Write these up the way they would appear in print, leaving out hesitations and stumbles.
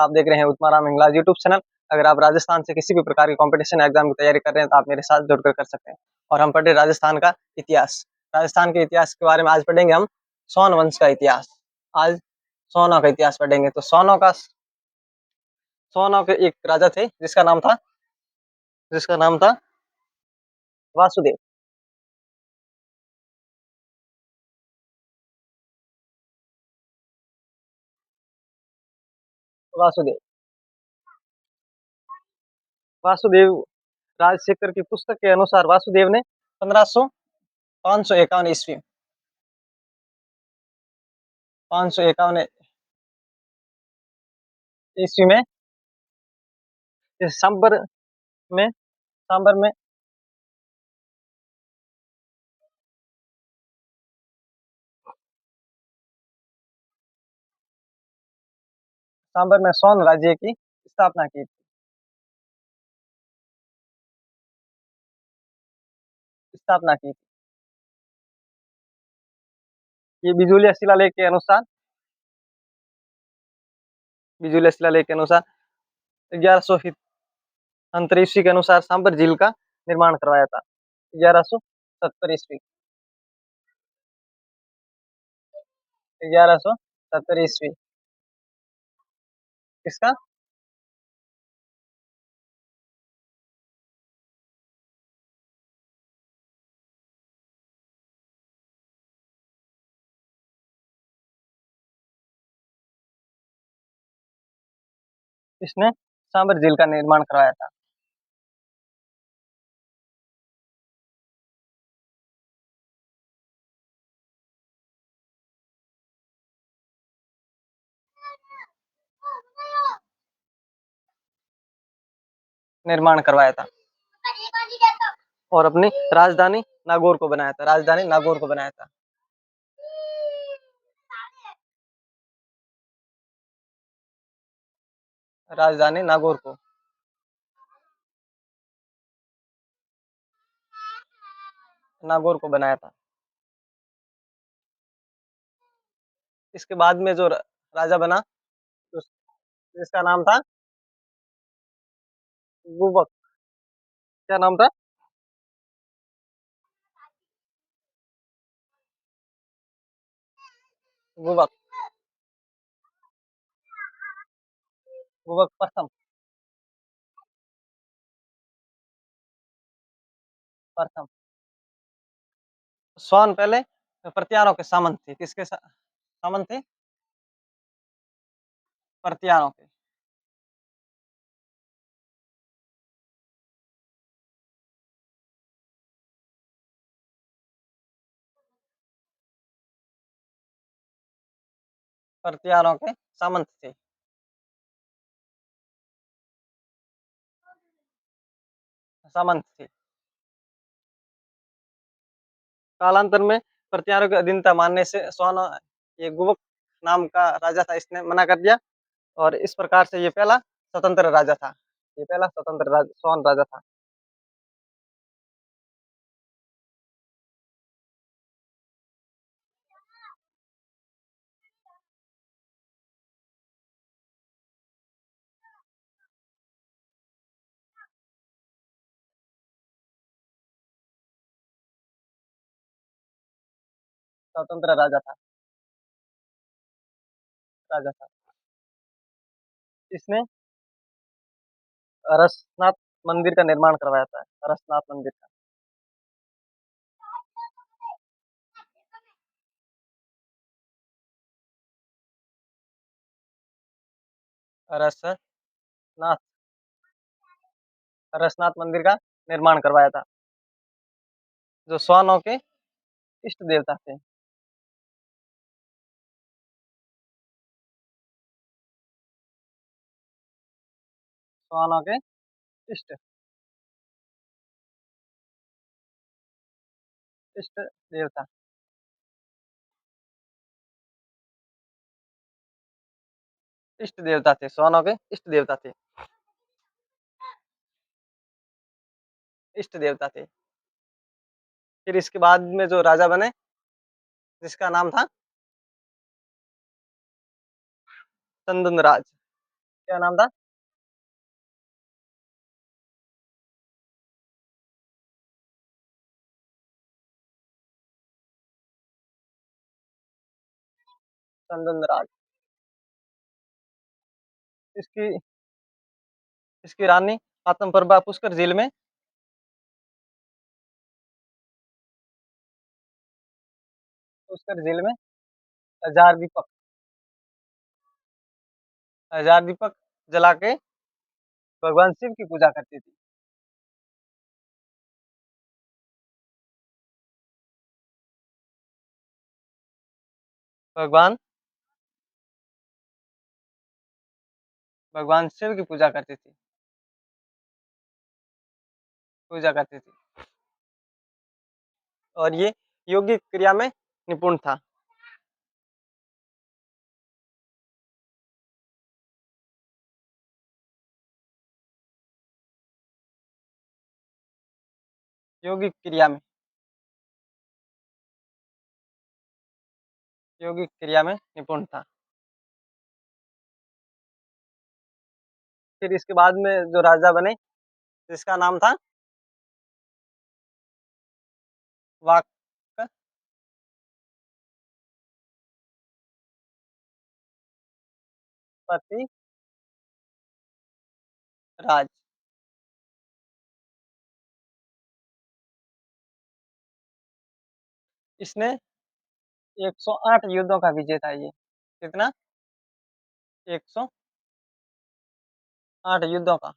आप देख रहे हैं उत्माराम हिंगलाज यूट्यूब चैनल। अगर आप राजस्थान से किसी भी प्रकार के कॉम्पिटिशन एग्जाम की तैयारी कर रहे हैं तो आप मेरे साथ जुड़कर कर सकते हैं। और हम पढ़े राजस्थान का इतिहास। राजस्थान के इतिहास के बारे में आज पढ़ेंगे हम सोन वंश का इतिहास। आज सोनों का इतिहास पढ़ेंगे। तो सोनों के एक राजा थे जिसका नाम था वासुदेव। वासुदेव वासुदेव राजशेखर की पुस्तक के अनुसार वासुदेव ने 551 ईस्वी 551 ईस्वी में इस सांबर में सोन राज्य की स्थापना की। ये बिजुलिया शिलालेख के अनुसार 1170 ईस्वी के अनुसार सांबर झील का निर्माण करवाया था। 1170 ईस्वी 1170 ईस्वी किसका? इसने सांबर झील का निर्माण करवाया था। निर्माण करवाया था और अपनी राजधानी नागौर को बनाया था। राजधानी नागौर को बनाया था। इसके बाद में जो राजा बना जिसका नाम था गुबक। क्या नाम था? गुबक गुबक प्रथम। स्वान पहले प्रत्यारों के सामंत थे। किसके सामंत थे? प्रत्यारों के। प्रत्यारों के सामंत थे। सामंत थे। कालांतर में प्रत्यारों की अधीनता मानने से ये गुबक नाम का राजा था, इसने मना कर दिया और इस प्रकार से ये पहला स्वतंत्र राजा था। सोन राजा था। स्वतंत्र राजा था। इसने अरसनाथ मंदिर का निर्माण करवाया था। अरसनाथ मंदिर का। अरसनाथ अरसनाथ मंदिर का निर्माण करवाया था जो स्वानों के इष्ट देवता थे। स्वानों के इष्ट इष्ट देवता इष्ट देवता थे। स्वानों के इष्ट देवता थे। फिर इसके बाद में जो राजा बने जिसका नाम था चंदन राज। क्या नाम था? चंदनराज। इसकी इसकी रानी आत्मप्रभा पुष्कर झील में। पुष्कर झील में हजार दीपक, हजार दीपक जला के भगवान शिव की पूजा करती थी। भगवान भगवान शिव की पूजा करती थी, पूजा करती थी। और ये योगिक क्रिया में निपुण था। योगिक क्रिया में, योगिक क्रिया में निपुण था। फिर इसके बाद में जो राजा बने, जिसका नाम था वाकपति राज। इसने 108 युद्धों का विजेता है ये। कितना? 108 युद्धों का।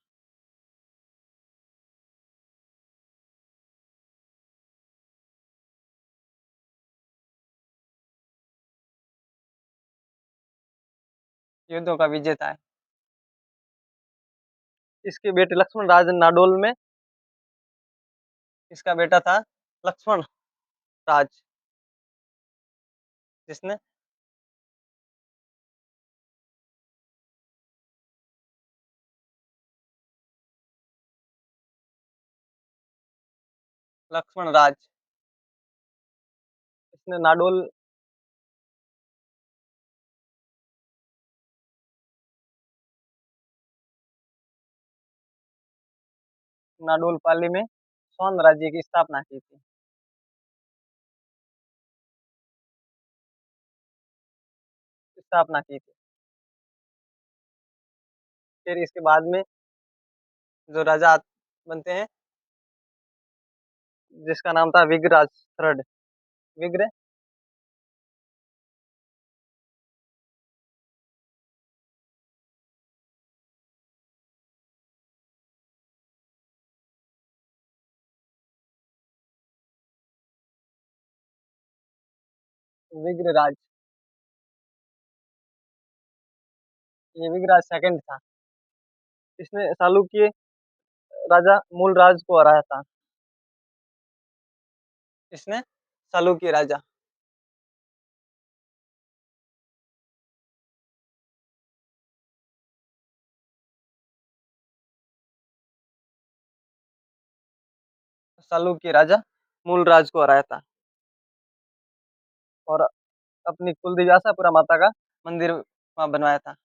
युद्धों का विजेता है। इसके बेटे लक्ष्मण राज नाडोल में, इसका बेटा था लक्ष्मण राज, जिसने लक्ष्मण राज, इसने नाडोल, नाडोल पाली में स्वर्ण राज्य की स्थापना की थी। स्थापना की थी। फिर इसके बाद में जो राजा बनते हैं, जिसका नाम था विग्रराज थर्ड। विग्र विग्रराज, ये विग्रराज सेकंड था। इसने चालुक्य राजा मूलराज को हराया था। इसने चालुक्य राजा, चालुक्य राजा मूलराज को हराया था। और अपनी कुलदेवी आशापुरा माता का मंदिर वहां बनवाया था।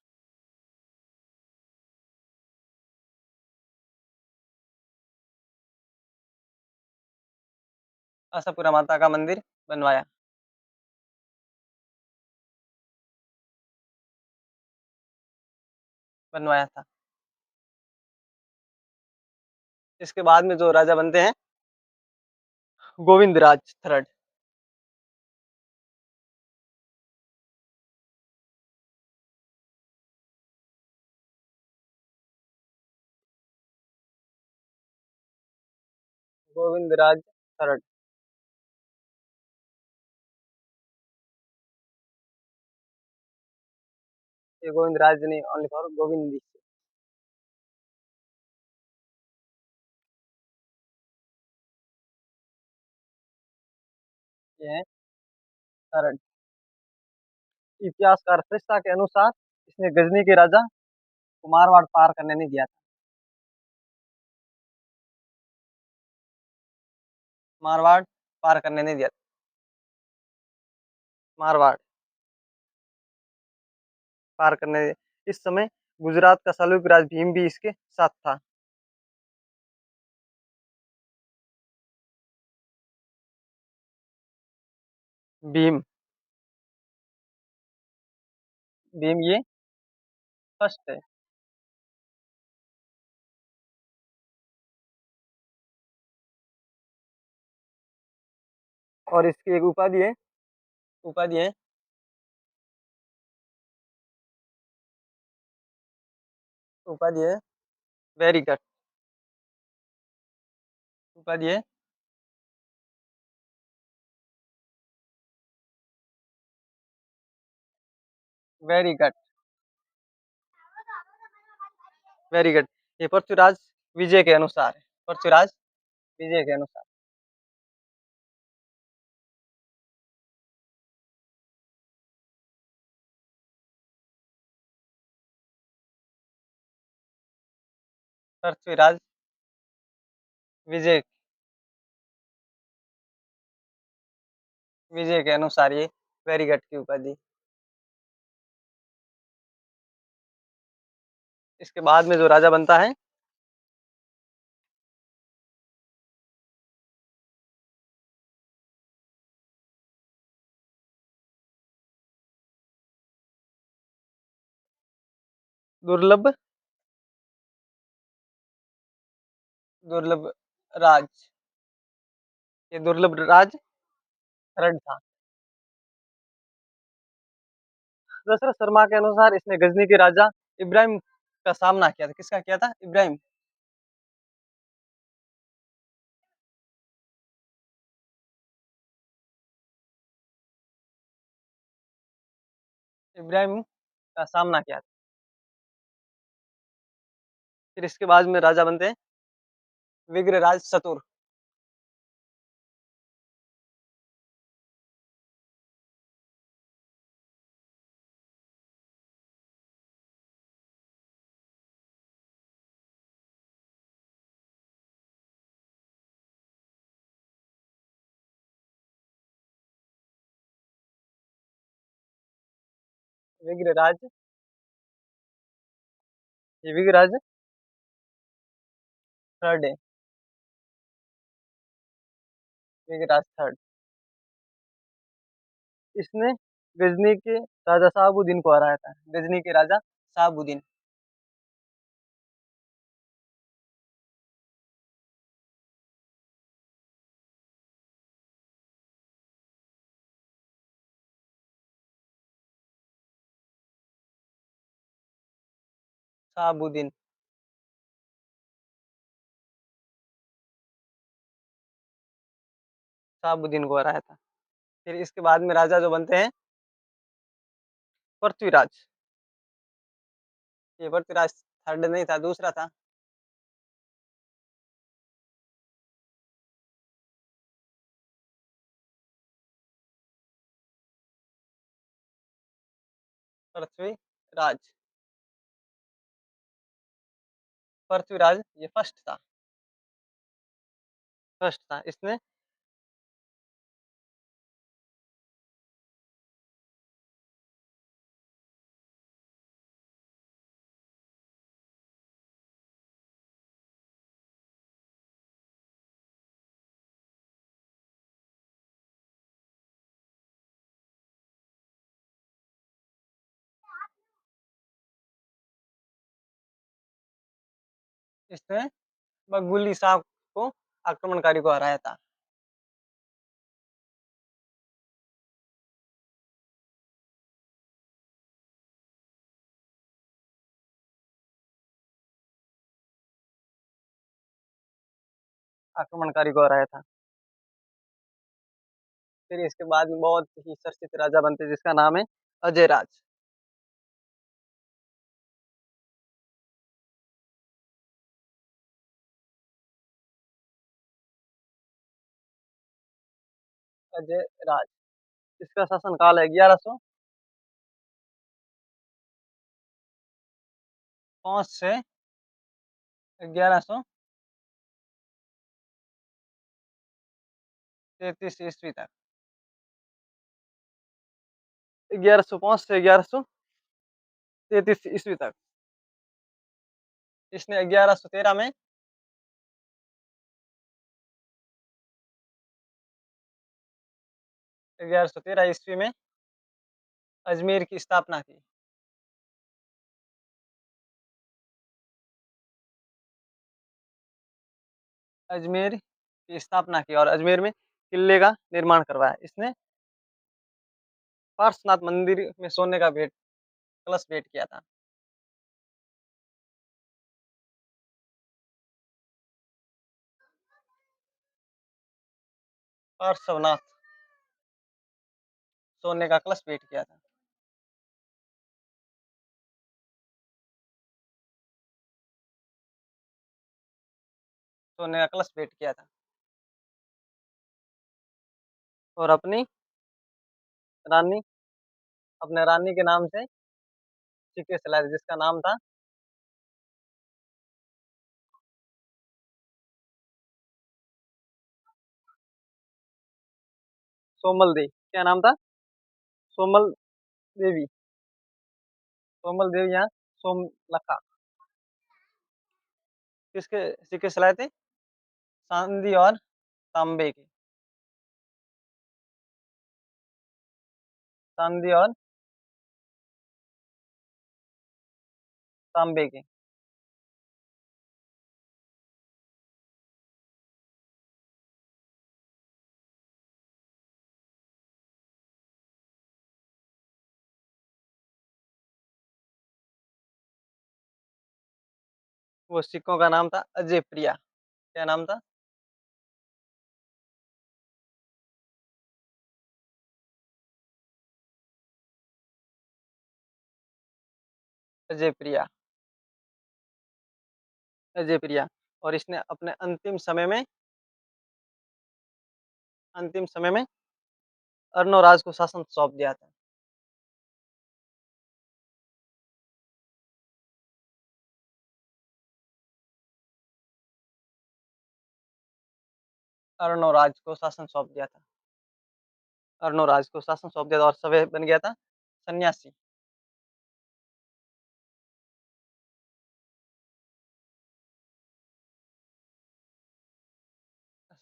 आशापुरा माता का मंदिर बनवाया, बनवाया था। इसके बाद में जो राजा बनते हैं, गोविंद राज थर्ड। गोविंद राज थर्ड। ये गोविंद राज नहीं, ओनली फॉर गोविंद जी। ये है थर्ड। इतिहासकार श्रेष्ठता के अनुसार इसने गजनी के राजा को मारवाड़ पार करने नहीं दिया था। मारवाड़ पार करने नहीं दिया था। मारवाड़ पार करने, इस समय गुजरात का सलूक राज भीम भी इसके साथ था। भीम, भीम ये फर्स्ट है। और इसकी एक उपाधि है, उपाधि है उपाधि है वेरी गुड, उपाधि है वेरी गुड, वेरी गुड। ये पृथ्वीराज विजय के अनुसार है, पृथ्वीराज विजय के अनुसार। पृथ्वीराज विजय, विजय के अनुसार ये वेरी गुड की उपाधि। इसके बाद में जो राजा बनता है, दुर्लभ, दुर्लभ राज, ये दुर्लभ राज खरड़ था। दशरथ शर्मा के अनुसार इसने गजनी के राजा इब्राहिम का सामना किया था। किसका किया था? इब्राहिम, इब्राहिम का सामना किया था। फिर इसके बाद में राजा बनते हैं विग्रराज चतुर। विग्रराज, ये विग्रराज थर्ड है, विग्रराज थर्ड। इसने गजनी के राजा शहाबुद्दीन को हराया था, गजनी के राजा शहाबुद्दीन। शहाबुद्दीन, शहाबुद्दीन को हराया था। फिर इसके बाद में राजा जो बनते हैं पृथ्वीराज। ये पृथ्वीराज थर्ड नहीं था, दूसरा था। पृथ्वीराज, पृथ्वीराज ये फर्स्ट था, फर्स्ट था। इसने इसने मकबूली साहब को, आक्रमणकारी को हराया था। आक्रमणकारी को हराया था। फिर इसके बाद में बहुत ही चर्चित राजा बनते हैं, जिसका नाम है अजय राज। अजय राज, इसका शासन काल है 1105 से 1133 ईस्वी तक। 1105 से 1133 ईस्वी तक। इसने 1113 में 1113 ईस्वी में अजमेर की स्थापना की। अजमेर की स्थापना की और अजमेर में किले का निर्माण करवाया। इसने पार्श्वनाथ मंदिर में सोने का कलश भेंट किया था। पार्श्वनाथ सोने का कलश भेंट किया था। सोने का कलश भेंट किया था। और रानी अपने रानी के नाम से सिक्के चलाए थे, जिसका नाम था सोमल देवी। क्या नाम था? सोमल देवी। सोमल देवी यहाँ सोमलखा। किसके सिक्के चलाए थे? चांदी और तांबे के। चांदी और तांबे के। वो सिक्कों का नाम था अजय प्रिया। क्या नाम था? अजय प्रिया। अजय प्रिया। और इसने अपने अंतिम समय में अर्नोराज को शासन सौंप दिया था। अर्नोराज को शासन सौंप दिया था। अर्नोराज को शासन सौंप दिया था और समय बन गया था सन्यासी।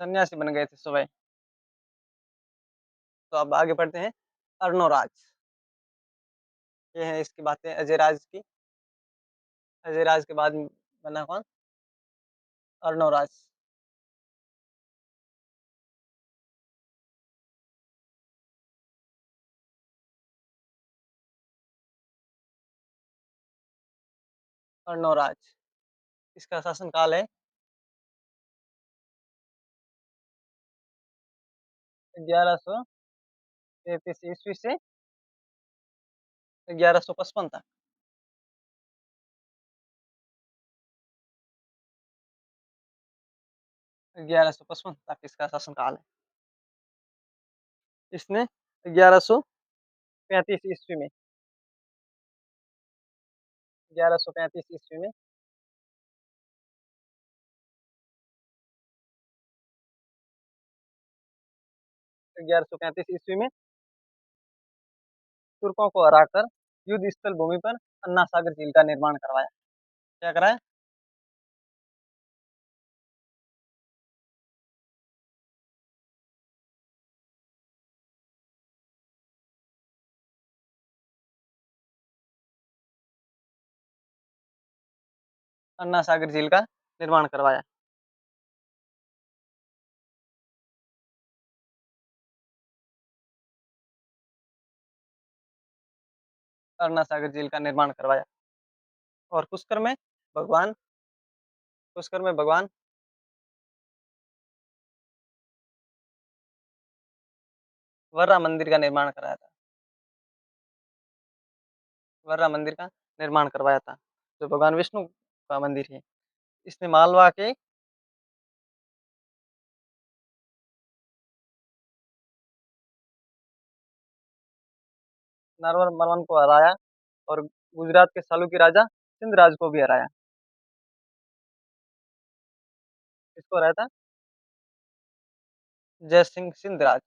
सन्यासी बन गए थे सुबह। तो अब आगे बढ़ते हैं। अर्नोराज। ये है इसकी बातें अजय राज की। अजय राज के बाद बना कौन? अर्नोराज। अर्नोराज। इसका शासन काल है 1133 ईस्वी से 1155 तक। 1155 तक इसका शासन काल है। इसने 1135 ईस्वी में 1135 ईस्वी में 1135 ईस्वी में तुर्कों को हराकर युद्ध स्थल भूमि पर अन्ना सागर झील का निर्माण करवाया। क्या कराया? अन्ना सागर झील का निर्माण करवाया। अन्ना सागर झील का निर्माण करवाया। और भगवान पुष्कर में भगवान वर्रा मंदिर का निर्माण कराया था। वर्रा मंदिर का निर्माण करवाया था, जो भगवान विष्णु का मंदिर है। इसने मालवा के नरवर को हराया और गुजरात के सालुकी राजा सिंधराज को भी हराया। किसको हराया था? जय सिंह सिंधराज।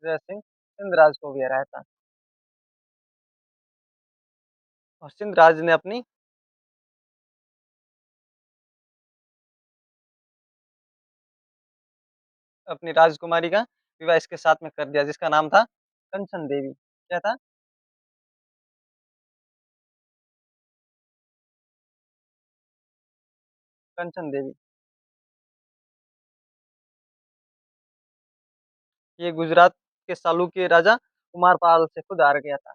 जय सिंह सिंध राज को भी हराया था। और सिंध राज ने अपनी राजकुमारी का विवाह इसके साथ में कर दिया, जिसका नाम था कंचन देवी। क्या था? कंचन देवी। ये गुजरात के चालुक्य राजा कुमारपाल से खुद हार गया था।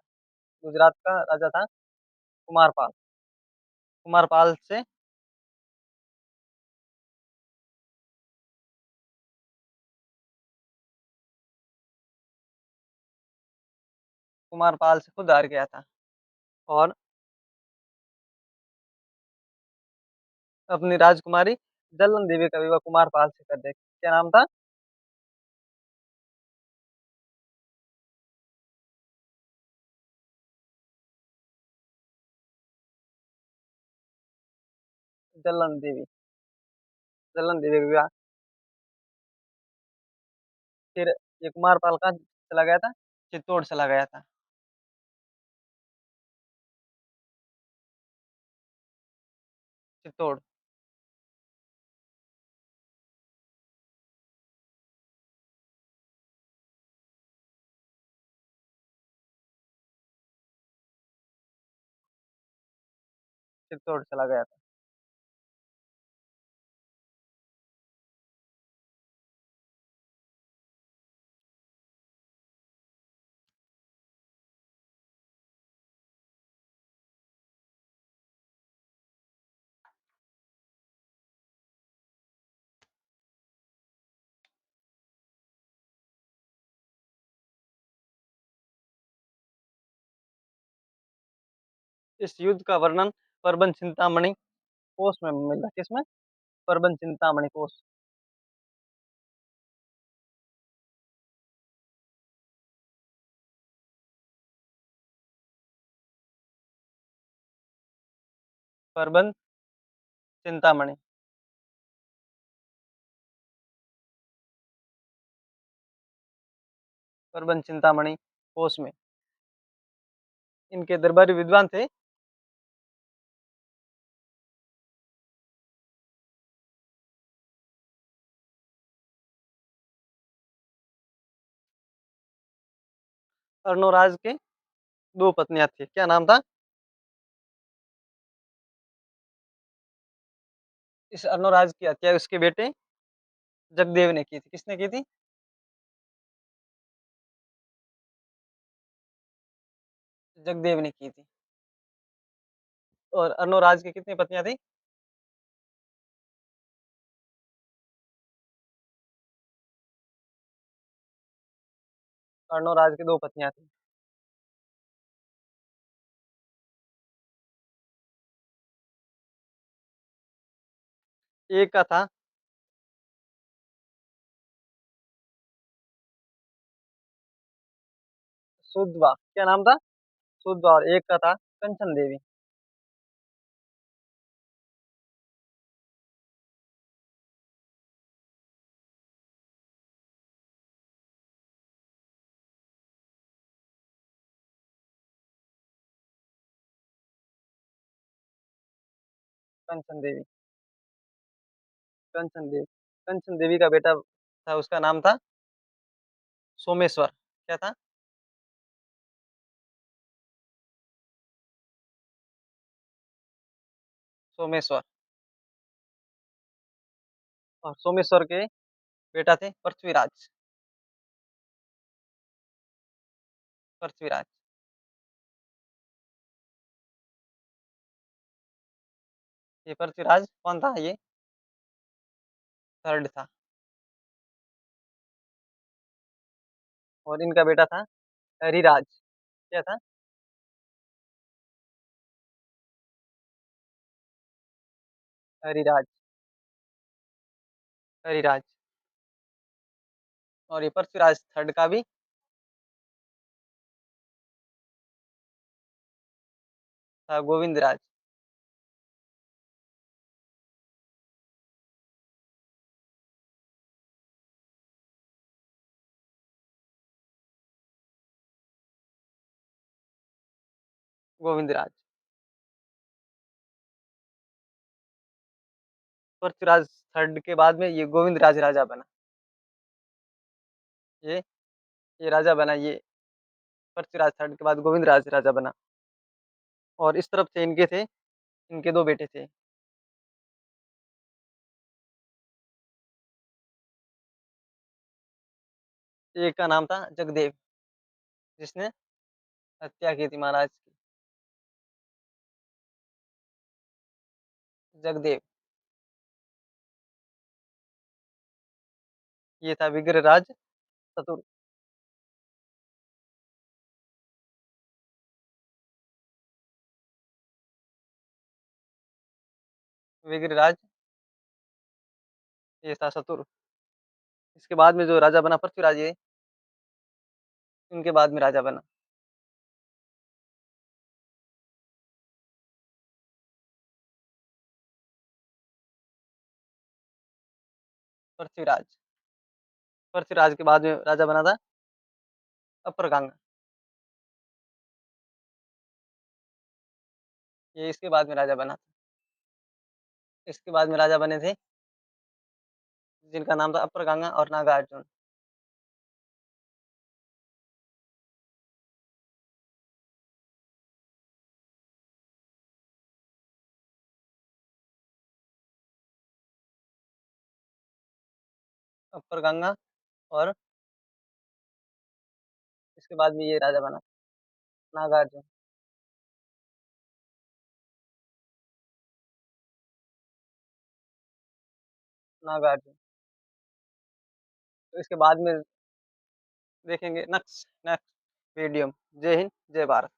गुजरात का राजा था कुमारपाल। कुमारपाल से कुमारपाल से खुद हार गया था। और अपनी राजकुमारी जलन देवी का विवाह कुमारपाल से कर दिया। क्या नाम था? जलन देवी। जलन देवी का विवाह। फिर ये कुमारपाल कहाँ चला गया था? चित्तौड़ चला गया था। चित्तौड़। चित्तौड़ चला गया था। इस युद्ध का वर्णन परबन चिंतामणि कोश में मिल रहा है। किसमें? परबन चिंतामणि कोश। परबन चिंतामणि। परबन चिंतामणि कोश में। इनके दरबारी विद्वान थे अर्णोराज के दो पत्नियां थी। क्या नाम था? इस अर्णोराज की हत्या उसके बेटे जगदेव ने की थी। किसने की थी? जगदेव ने की थी। और अर्णोराज की कितनी पत्नियां थी? अर्णोराज की दो पत्नियां थी। एक का था सुधवा। क्या नाम था? सुधवा। और एक का था कंचन देवी। कंचन देवी। कंचन देवी। कंचन देवी का बेटा था, उसका नाम था सोमेश्वर। क्या था? सोमेश्वर। और सोमेश्वर के बेटा थे पृथ्वीराज। पृथ्वीराज। ये पृथ्वीराज कौन था? ये थर्ड था। और इनका बेटा था हरिराज। क्या था? हरिराज। हरिराज। और ये पृथ्वीराज थर्ड का भी था गोविंदराज। गोविंदराज। पृथ्वीराज थर्ड के बाद में ये गोविंदराज राजा बना। ये ये राजा बना ये पृथ्वीराज थर्ड के बाद गोविंदराज राजा बना। और इस तरफ से इनके थे, इनके 2 बेटे थे। एक का नाम था जगदेव, जिसने हत्या की थी महाराज की। जगदेव। ये था विग्रहराज चतुर। विग्रहराज, ये था चतुर। इसके बाद में जो राजा बना पृथ्वीराज, ये इनके बाद में राजा बना पृथ्वीराज। पृथ्वीराज के बाद में राजा बना था अप्रगांग। ये इसके बाद में राजा बना था। इसके बाद में राजा बने थे जिनका नाम था अप्रगांगा और नागार्जुन। अप्रगांगा और इसके बाद में ये राजा बना नागार्जुन। नागार्जुन। तो इसके बाद में देखेंगे नेक्स्ट नेक्स्ट वीडियो में। जय हिंद, जय भारत।